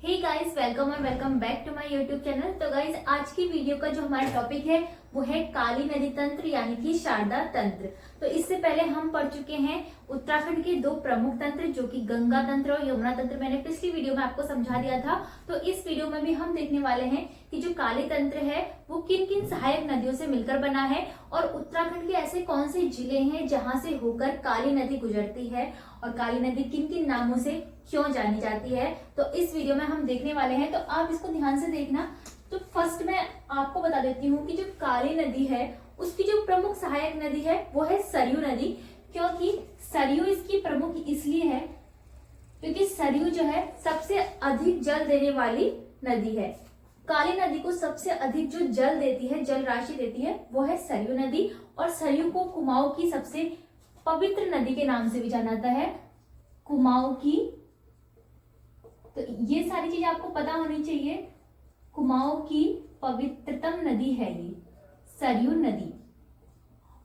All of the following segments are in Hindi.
हे गाइस, वेलकम और welcome back to my YouTube channel. तो गाइस, आज की वीडियो का जो हमारा टॉपिक है वो है काली नदी तंत्र यानी कि शारदा तंत्र। तो इससे पहले हम पढ़ चुके हैं उत्तराखंड के दो प्रमुख तंत्र जो कि गंगा तंत्र और यमुना तंत्र। मैंने पिछली वीडियो में आपको समझा दिया था। तो इस वीडियो में भी हम देखने वाले हैं कि जो काली तंत्र है वो किन किन सहायक नदियों से मिलकर बना है और उत्तराखंड के ऐसे कौन से जिले हैं जहां से होकर काली नदी गुजरती है और काली नदी किन किन नामों से क्यों जानी जाती है। तो इस वीडियो में हम देखने वाले हैं, तो आप इसको ध्यान से देखना। तो फर्स्ट मैं आपको बता देती हूँ कि जो काली नदी है उसकी जो प्रमुख सहायक नदी है वो है सरयू नदी। क्योंकि सरयू इसकी प्रमुख इसलिए है क्योंकि सरयू जो है सबसे अधिक जल देने वाली नदी है। काली नदी को सबसे अधिक जो जल देती है, जल राशि देती है, वो है सरयू नदी। और सरयू को कुमाऊं की सबसे पवित्र नदी के नाम से भी जाना जाता है, कुमाऊं की। तो ये सारी चीजें आपको पता होनी चाहिए। कुमाऊं की पवित्रतम नदी है ये सरयू नदी।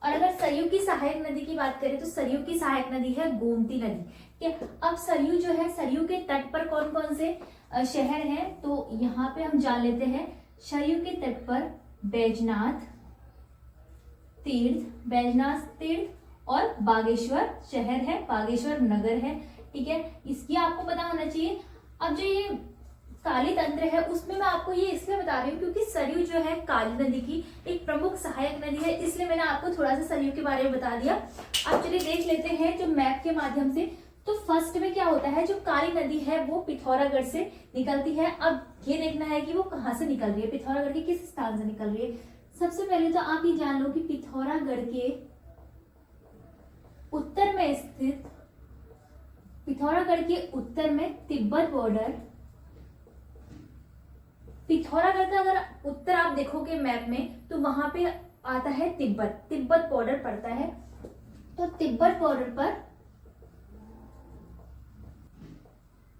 और अगर सरयू की सहायक नदी की बात करें तो सरयू की सहायक नदी है गोमती नदी। अब सरयू जो है, सरयू के तट पर कौन कौन से शहर हैं, तो यहाँ पे हम जान लेते हैं। सरयू के तट पर बैजनाथ तीर्थ और बागेश्वर शहर है, बागेश्वर नगर है। ठीक है, इसकी आपको पता होना चाहिए। अब जो ये काली तंत्र है उसमें मैं आपको ये इसलिए बता रही हूँ क्योंकि सरयू जो है काली नदी की एक प्रमुख सहायक नदी है, इसलिए मैंने आपको थोड़ा सा सरयू के बारे में बता दिया। अब चलिए देख लेते हैं जो मैप के माध्यम से। तो फर्स्ट में क्या होता है, जो काली नदी है वो पिथौरागढ़ से निकलती है। अब ये देखना है कि वो कहाँ से निकल रही है, पिथौरागढ़ के किस स्थान से निकल रही है। सबसे पहले तो आप ये जान लो कि पिथौरागढ़ के उत्तर में स्थित, पिथौरागढ़ के उत्तर में तिब्बत बॉर्डर, पिथौरागढ़ का अगर उत्तर आप देखोगे मैप में तो वहां पे आता है तिब्बत बॉर्डर पड़ता है। तो तिब्बत बॉर्डर पर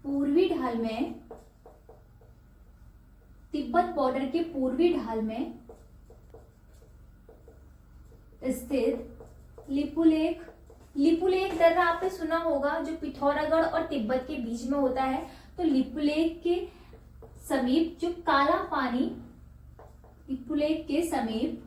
पूर्वी ढाल में, तिब्बत बॉर्डर के पूर्वी ढाल में स्थित लिपुलेख दर्रा आपने सुना होगा, जो पिथौरागढ़ और तिब्बत के बीच में होता है। तो लिपुलेख के समीप जो काला पानी, लिपुलेख के समीप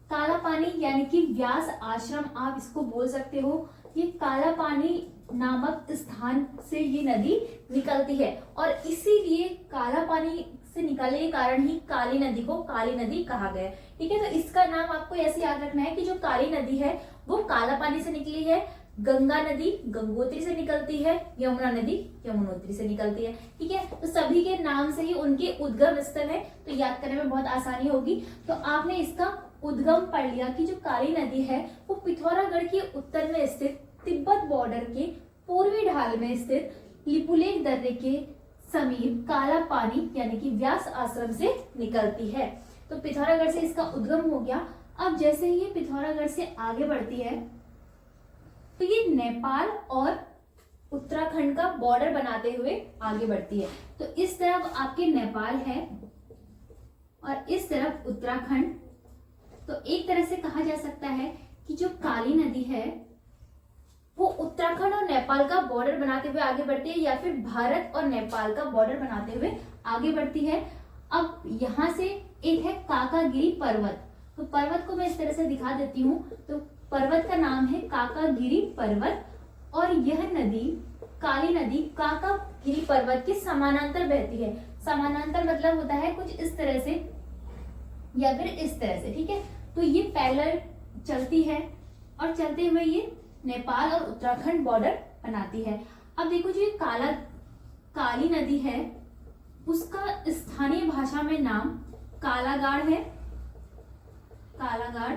काला पानी यानी कि व्यास आश्रम आप इसको बोल सकते हो। ये काला पानी नामक स्थान से ये नदी निकलती है और इसीलिए काला पानी से निकलने के कारण ही काली नदी को काली नदी कहा गया। ठीक है, तो इसका नाम आपको ऐसे याद रखना है कि जो काली नदी है वो काला पानी से निकली है, गंगा नदी गंगोत्री से निकलती है, यमुना नदी यमुनोत्री से निकलती है। ठीक है, तो सभी के नाम से ही उनके उद्गम स्थल है, तो याद करने में बहुत आसानी होगी। तो आपने इसका उद्गम पढ़ लिया कि जो काली नदी है वो पिथौरागढ़ के उत्तर में स्थित, तिब्बत बॉर्डर के पूर्वी ढाल में स्थित लिपुलेख दर्रे के समीप काला पानी यानी कि व्यास आश्रम से निकलती है। तो पिथौरागढ़ से इसका उद्गम हो गया। अब जैसे ही ये पिथौरागढ़ से आगे बढ़ती है तो ये नेपाल और उत्तराखंड का बॉर्डर बनाते हुए आगे बढ़ती है। तो इस तरफ आपके नेपाल है और इस तरफ उत्तराखंड। तो एक तरह से कहा जा सकता है कि जो काली नदी है वो उत्तराखंड और नेपाल का बॉर्डर बनाते हुए आगे बढ़ती है, या फिर भारत और नेपाल का बॉर्डर बनाते हुए आगे बढ़ती है। अब यहां से एक है काकागिरी पर्वत। तो पर्वत को मैं इस तरह से दिखा देती हूँ। तो पर्वत का नाम है काकागिरी पर्वत और यह नदी, काली नदी, काकागिरी पर्वत के समानांतर बहती है। समानांतर मतलब होता है कुछ इस तरह से या फिर इस तरह से। ठीक है, तो ये पैरेलल चलती है और चलते हुए ये नेपाल और उत्तराखंड बॉर्डर बनाती है। अब देखो जो ये काली नदी है उसका स्थानीय भाषा में नाम कालागाड़ है, कालागाड़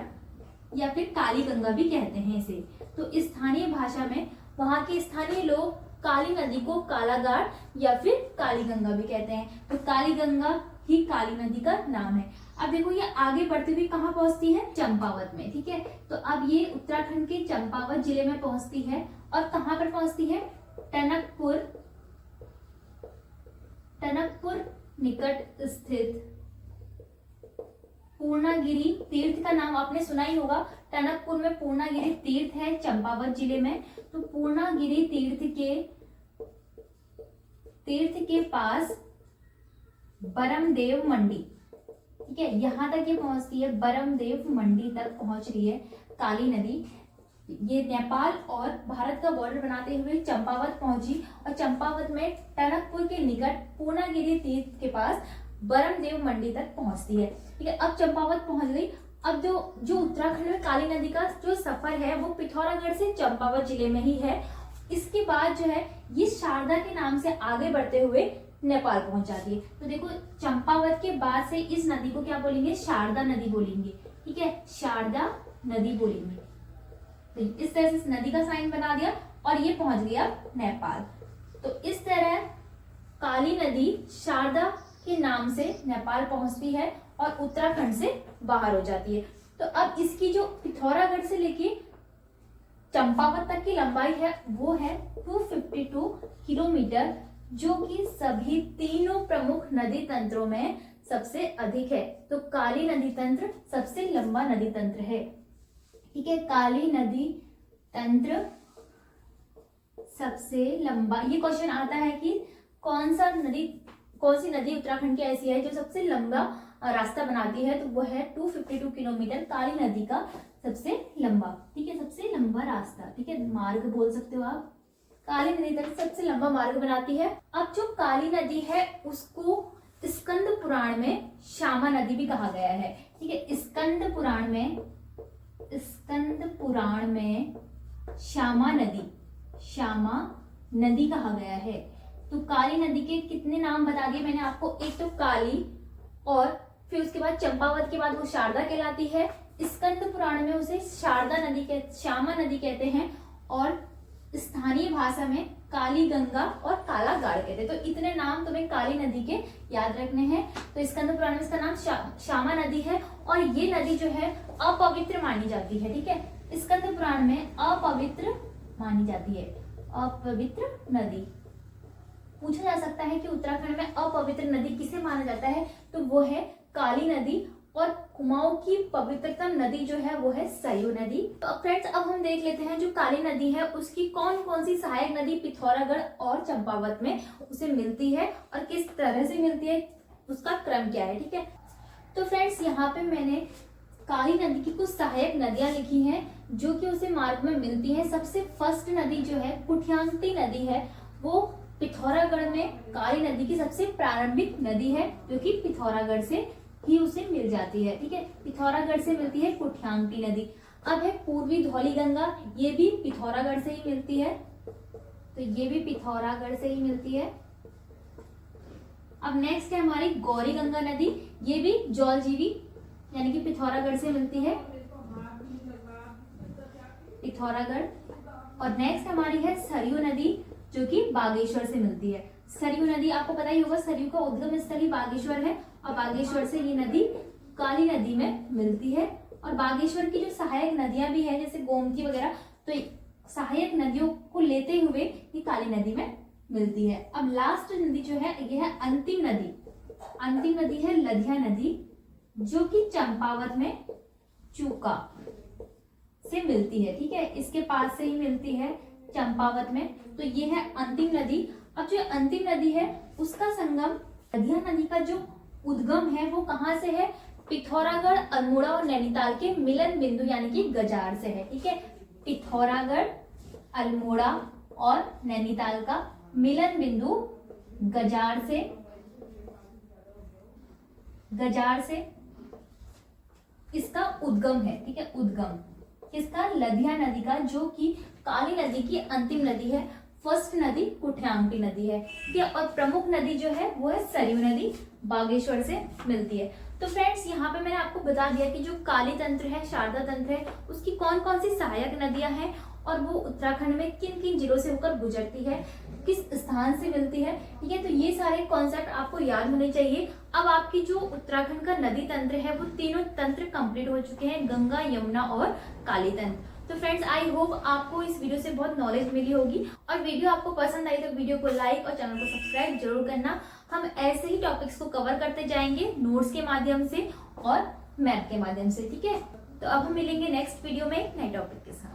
या फिर काली गंगा भी कहते हैं इसे। तो स्थानीय भाषा में वहां के स्थानीय लोग काली नदी को कालागाड़ या फिर काली गंगा भी कहते हैं। तो काली गंगा ही काली नदी का नाम है। अब देखो ये आगे बढ़ते हुए कहाँ पहुंचती है, चंपावत में। ठीक है, तो अब ये उत्तराखंड के चंपावत जिले में पहुंचती है और कहाँ पर पहुंचती है, टनकपुर निकट स्थित पूर्णागिरि तीर्थ का नाम आपने सुना ही होगा। टनकपुर में पूर्णागिरि तीर्थ है चंपावत जिले में। तो पूर्णागिरि तीर्थ के पास बरमदेव मंडी, ठीक है, यहां तक ये पहुंचती है, बरमदेव मंडी तक पहुंच रही है काली नदी। ये नेपाल और भारत का बॉर्डर बनाते हुए चंपावत पहुंची और चंपावत में टनकपुर के निकट पूर्णागिरि तीर्थ के पास बरमदेव मंडी तक पहुंचती है, ठीक है। अब चंपावत पहुंच गई। अब जो उत्तराखंड में काली नदी का जो सफर है वो पिथौरागढ़ से चंपावत जिले में ही है। इसके बाद जो है ये शारदा के नाम से आगे बढ़ते हुए नेपाल पहुंच जाती है। तो देखो चंपावत के बाद से इस नदी को क्या बोलेंगे, शारदा नदी बोलेंगे, ठीक है, शारदा नदी बोलेंगे। तो इस तरह से इस नदी का साइन बना दिया और ये पहुंच गया नेपाल। तो इस तरह काली नदी शारदा के नाम से नेपाल पहुंचती है और उत्तराखंड से बाहर हो जाती है। तो अब इसकी जो पिथौरागढ़ से लेके चंपावत तक की लंबाई है वो है 252 किलोमीटर, जो कि सभी तीनों प्रमुख नदी तंत्रों में सबसे अधिक है। तो काली नदी तंत्र सबसे लंबा नदी तंत्र है, ठीक है, काली नदी तंत्र सबसे लंबा। ये क्वेश्चन आता है कि कौन सी नदी उत्तराखंड की ऐसी है जो सबसे लंबा रास्ता बनाती है, तो वो है 252 किलोमीटर काली नदी का सबसे लंबा, ठीक है, सबसे लंबा रास्ता, ठीक है, मार्ग बोल सकते हो आप। काली नदी तक सबसे लंबा मार्ग बनाती है। अब जो काली नदी है उसको स्कंद पुराण में श्यामा नदी भी कहा गया है, ठीक है, स्कंद पुराण में श्यामा नदी कहा गया है। तो काली नदी के कितने नाम बता दिए मैंने आपको, एक तो काली और फिर उसके बाद चंपावत के बाद वो शारदा कहलाती है। स्कंद पुराण में उसे श्यामा नदी कहते हैं और स्थानीय भाषा में काली गंगा और काला गाड़ कहते हैं। तो इतने नाम तुम्हें काली नदी के याद रखने हैं। तो स्कंद पुराण में इसका नाम श्यामा नदी है और ये नदी जो है अपवित्र मानी जाती है, ठीक है, स्कंद पुराण में अपवित्र मानी जाती है, अपवित्र नदी। पूछा जा सकता है कि उत्तराखंड में अपवित्र नदी किसे माना जाता है, तो वो है काली नदी। और कुमाऊं की पवित्रतम नदी जो है वो है सरयू नदी। तो फ्रेंड्स अब हम देख लेते हैं जो काली नदी है उसकी कौन कौन सी सहायक नदी पिथौरागढ़ और चंपावत में उसे मिलती है और किस तरह से मिलती है, उसका क्रम क्या है, ठीक है। तो फ्रेंड्स यहाँ पे मैंने काली नदी की कुछ सहायक नदियां लिखी हैं जो कि उसे मार्ग में मिलती है। सबसे फर्स्ट नदी जो है कुठ्यांगटी नदी है, वो पिथौरागढ़ में काली नदी की सबसे प्रारंभिक नदी है जो कि पिथौरागढ़ से ही उसे मिल जाती है, ठीक है, पिथौरागढ़ से मिलती है कुठ्यांगटी नदी। अब है पूर्वी धौली गंगा, ये भी पिथौरागढ़ से ही मिलती है, तो ये भी पिथौरागढ़ से ही मिलती है। अब नेक्स्ट है हमारी गौरी गंगा नदी, ये भी जौलजीबी यानी कि पिथौरागढ़ से मिलती है, पिथौरागढ़। और नेक्स्ट हमारी है सरयू नदी जो कि बागेश्वर से मिलती है। सरयू नदी आपको पता ही होगा, सरयू का उद्गम स्थल ही बागेश्वर है और बागेश्वर से ये नदी काली नदी में मिलती है। और बागेश्वर की जो सहायक नदियां भी है जैसे गोमती वगैरह, तो सहायक नदियों को लेते हुए ये काली नदी में मिलती है। अब लास्ट नदी जो है ये है अंतिम नदी है लधिया नदी, जो कि चंपावत में चूका से मिलती है, ठीक है, इसके पास से ही मिलती है चंपावत में। तो ये है अंतिम नदी। अब जो अंतिम नदी है उसका संगम लधिया नदी का जो उद्गम है वो कहाँ से है, पिथौरागढ़, अल्मोड़ा और नैनीताल के मिलन बिंदु यानी कि गजार से है, ठीक है, पिथौरागढ़, अल्मोड़ा और नैनीताल का मिलन बिंदु गजार से इसका उद्गम है, ठीक है, उद्गम किसका, लधिया नदी का, जो कि काली नदी की अंतिम नदी है। फर्स्ट नदी कुठ्यांगटी नदी है, ठीक है, और प्रमुख नदी जो है वो है सरयू नदी, बागेश्वर से मिलती है। तो फ्रेंड्स यहाँ पे मैंने आपको बता दिया कि जो काली तंत्र है, शारदा तंत्र है, उसकी कौन कौन सी सहायक नदियां हैं और वो उत्तराखंड में किन किन जिलों से होकर गुजरती है, किस स्थान से मिलती है, ठीक है। तो ये सारे कॉन्सेप्ट आपको याद होने चाहिए। अब आपकी जो उत्तराखंड का नदी तंत्र है वो तीनों तंत्र कंप्लीट हो चुके हैं, गंगा, यमुना और काली तंत्र। तो फ्रेंड्स आई होप आपको इस वीडियो से बहुत नॉलेज मिली होगी और वीडियो आपको पसंद आई तो वीडियो को लाइक और चैनल को सब्सक्राइब जरूर करना। हम ऐसे ही टॉपिक्स को कवर करते जाएंगे नोट्स के माध्यम से और मैप के माध्यम से। ठीक है, तो अब हम मिलेंगे नेक्स्ट वीडियो में नए टॉपिक के साथ।